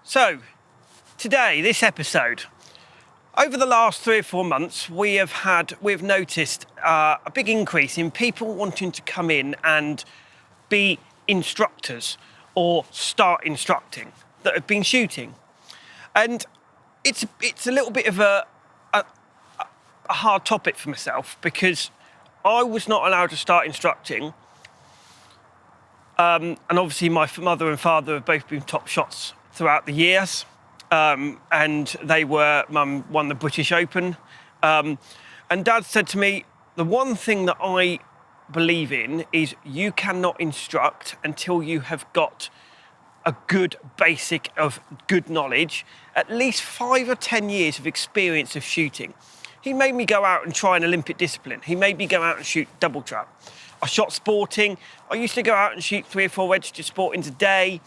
So, today, this episode, over the last 3 or 4 months, we've noticed a big increase in people wanting to come in and be instructors or start instructing that have been shooting. And it's a little bit of a hard topic for myself because I was not allowed to start instructing. And obviously my mother and father have both been top shots throughout the years. And Mum won the British Open. And Dad said to me, the one thing that I believe in is you cannot instruct until you have got a good basic of good knowledge, at least 5 or 10 years of experience of shooting. He made me go out and try an Olympic discipline. He made me go out and shoot double trap. I shot sporting. I used to go out and shoot 3 or 4 registered sportings a day.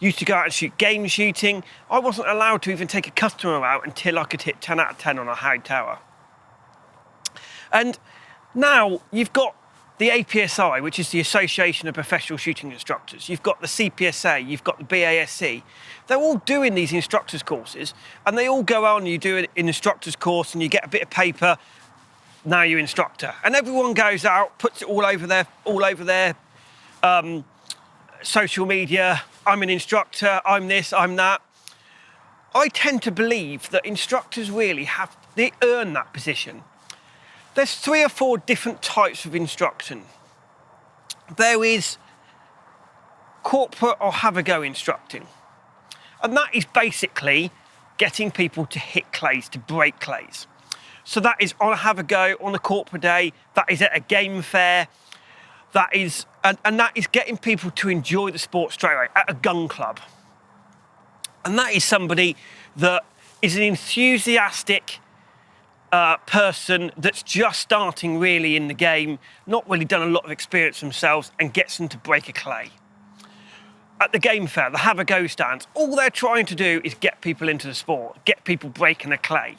Used to go out and shoot game shooting. I wasn't allowed to even take a customer out until I could hit 10 out of 10 on a high tower. And now you've got the APSI, which is the Association of Professional Shooting Instructors. You've got the CPSA, you've got the BASC. They're all doing these instructors courses, and they all go on, you do an instructor's course and you get a bit of paper, now you're instructor. And everyone goes out, puts it all over their social media. I'm an instructor, I'm this, I'm that. I tend to believe that instructors really they earn that position. There's 3 or 4 different types of instruction. There is corporate or have-a-go instructing. And that is basically getting people to hit clays, to break clays. So that is on a have-a-go, on a corporate day, that is at a game fair, that is getting people to enjoy the sport straight away at a gun club. And that is somebody that is an enthusiastic person that's just starting really in the game, not really done a lot of experience themselves, and gets them to break a clay. At the game fair, the have-a-go stands, all they're trying to do is get people into the sport, get people breaking a clay.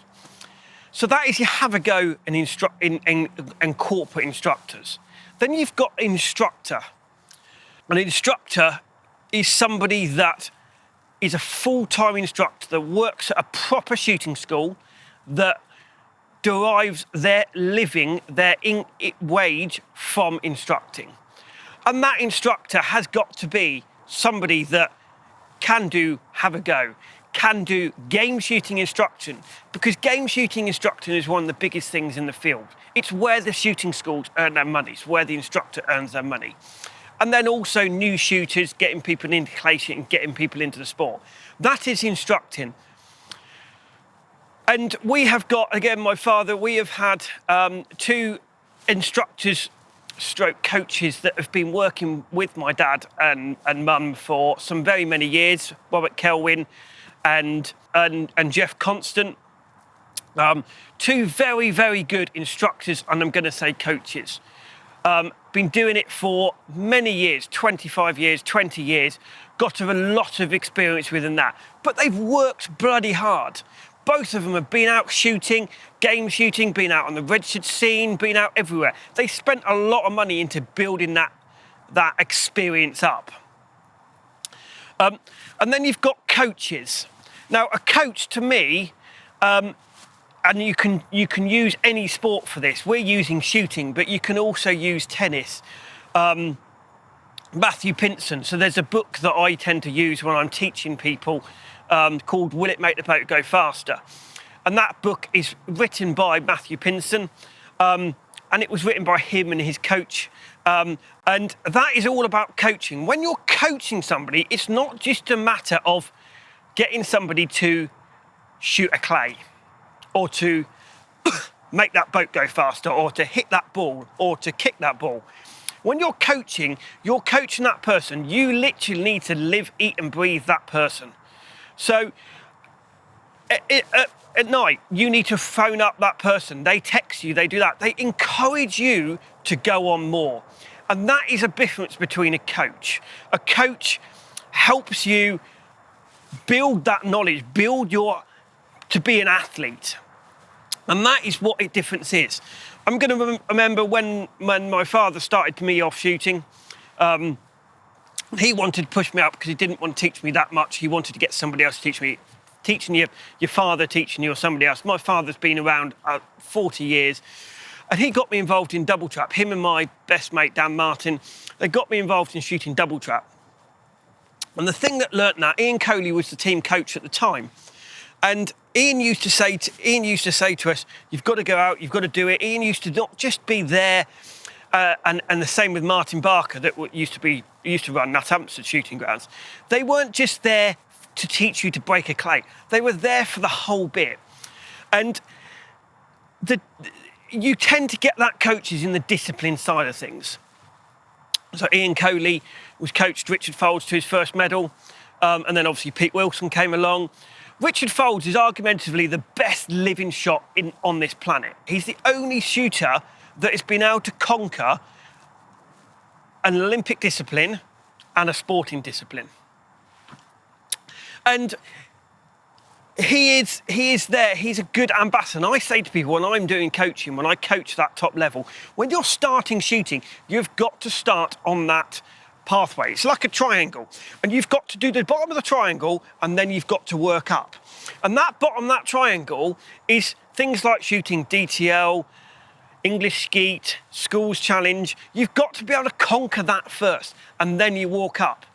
So that is your have-a-go and corporate instructors. Then you've got instructor. An instructor is somebody that is a full-time instructor that works at a proper shooting school that derives their living, their wage from instructing. And that instructor has got to be somebody that can do have-a-go, can do game shooting instruction, because game shooting instruction is one of the biggest things in the field. It's where the shooting schools earn their money. It's where the instructor earns their money. And then also new shooters, getting people into clay shooting, getting people into the sport. That is instructing. And we have got, again, my father, we have had 2 instructors stroke coaches that have been working with my dad and mum for some very many years, Robert Kelwin and Jeff Constant. 2 very, very good instructors, and I'm going to say coaches. Been doing it for many years, 25 years, 20 years, got a lot of experience within that. But they've worked bloody hard. Both of them have been out shooting, game shooting, been out on the registered scene, been out everywhere. They spent a lot of money into building that experience up. And then you've got coaches. Now, a coach to me, and you can use any sport for this. We're using shooting, but you can also use tennis. Matthew Pinson. So there's a book that I tend to use when I'm teaching people called Will It Make the Boat Go Faster? And that book is written by Matthew Pinson, and it was written by him and his coach. And that is all about coaching. When you're coaching somebody, it's not just a matter of getting somebody to shoot a clay or to make that boat go faster or to hit that ball or to kick that ball. When you're coaching that person. You literally need to live, eat and breathe that person. So at night, you need to phone up that person. They text you, they do that. They encourage you to go on more. And that is a difference between a coach. A coach helps you build that knowledge, to be an athlete. And that is what the difference is. I'm going to remember when my father started me off shooting, He wanted to push me up because he didn't want to teach me that much. He wanted to get somebody else to teach me. Teaching your father teaching you or somebody else. My father's been around 40 years, and he got me involved in double trap. Him and my best mate, Dan Martin, they got me involved in shooting double trap. And the thing that learnt that, Ian Coley was the team coach at the time. And Ian used to say to us, you've got to go out, you've got to do it. Ian used to not just be there, and the same with Martin Barker that used to run Northampton shooting grounds. They weren't just there to teach you to break a clay. They were there for the whole bit. And you tend to get that coaches in the discipline side of things. So Ian Coley was coached Richard Folds to his first medal, and then obviously Pete Wilson came along. Richard Folds is argumentatively the best living shot on this planet. He's the only shooter that has been able to conquer an Olympic discipline and a sporting discipline. And he is there, he's a good ambassador. And I say to people when I'm doing coaching, when I coach that top level, when you're starting shooting, you've got to start on that pathway. It's like a triangle, and you've got to do the bottom of the triangle, and then you've got to work up. And that bottom of that triangle is things like shooting DTL, English skeet, schools challenge. You've got to be able to conquer that first, and then you walk up.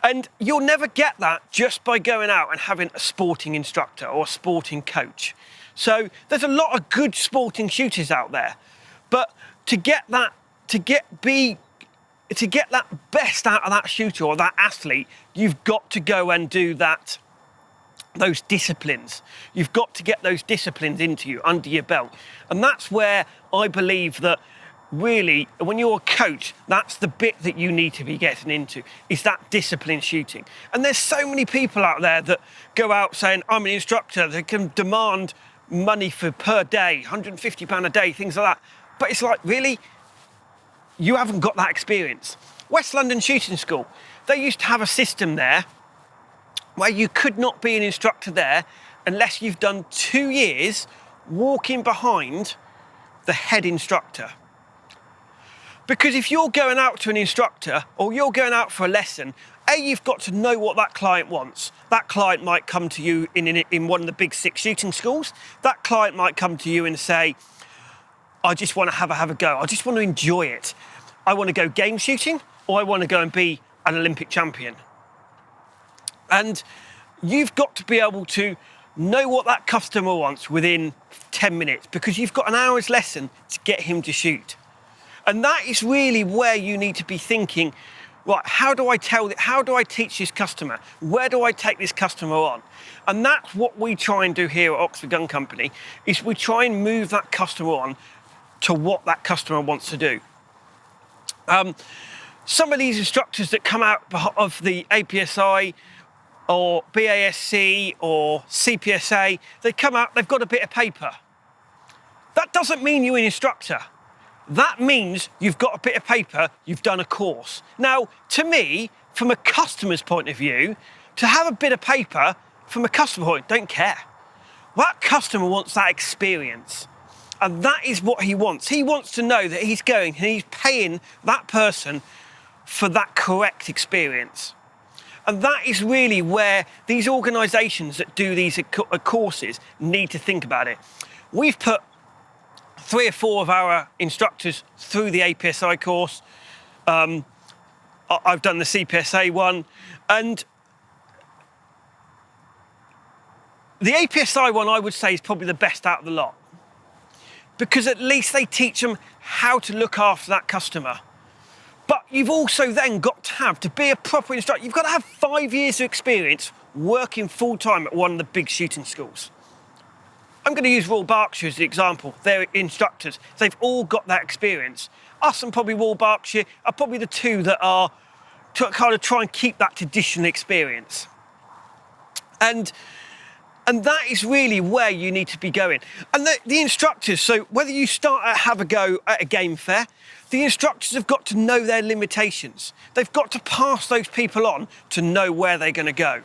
And you'll never get that just by going out and having a sporting instructor or a sporting coach. So there's a lot of good sporting shooters out there, but to get that best out of that shooter or that athlete, you've got to go and do those disciplines. You've got to get those disciplines into you, under your belt. And that's where I believe that really, when you're a coach, that's the bit that you need to be getting into, is that discipline shooting. And there's so many people out there that go out saying, I'm an instructor, they can demand money for per day, £150 a day, things like that. But it's like, really? You haven't got that experience. West London Shooting School, they used to have a system there where you could not be an instructor there unless you've done 2 years walking behind the head instructor. Because if you're going out to an instructor or you're going out for a lesson, you've got to know what that client wants. That client might come to you in one of the big 6 shooting schools. That client might come to you and say, I just want to have a go. I just want to enjoy it. I want to go game shooting, or I want to go and be an Olympic champion. And you've got to be able to know what that customer wants within 10 minutes, because you've got an hour's lesson to get him to shoot. And that is really where you need to be thinking, right, how do I teach this customer? Where do I take this customer on? And that's what we try and do here at Oxford Gun Company, is we try and move that customer on to what that customer wants to do. Some of these instructors that come out of the APSI or BASC or CPSA, they come out, they've got a bit of paper. That doesn't mean you're an instructor. That means you've got a bit of paper, you've done a course. Now, to me, from a customer's point of view, to have a bit of paper, from a customer point, don't care. That customer wants that experience. And that is what he wants. He wants to know that he's going and he's paying that person for that correct experience. And that is really where these organisations that do these courses need to think about it. We've put 3 or 4 of our instructors through the APSI course. I've done the CPSA one. And the APSI one, I would say, is probably the best out of the lot, because at least they teach them how to look after that customer. But you've also then got to be a proper instructor, you've got to have 5 years of experience working full-time at one of the big shooting schools. I'm going to use Royal Berkshire as the example. They're instructors. They've all got that experience. Us and probably Royal Berkshire are probably the 2 that are to kind of try and keep that traditional experience. And that is really where you need to be going. And the instructors, so whether you start at have a go at a game fair, the instructors have got to know their limitations. They've got to pass those people on to know where they're going to go.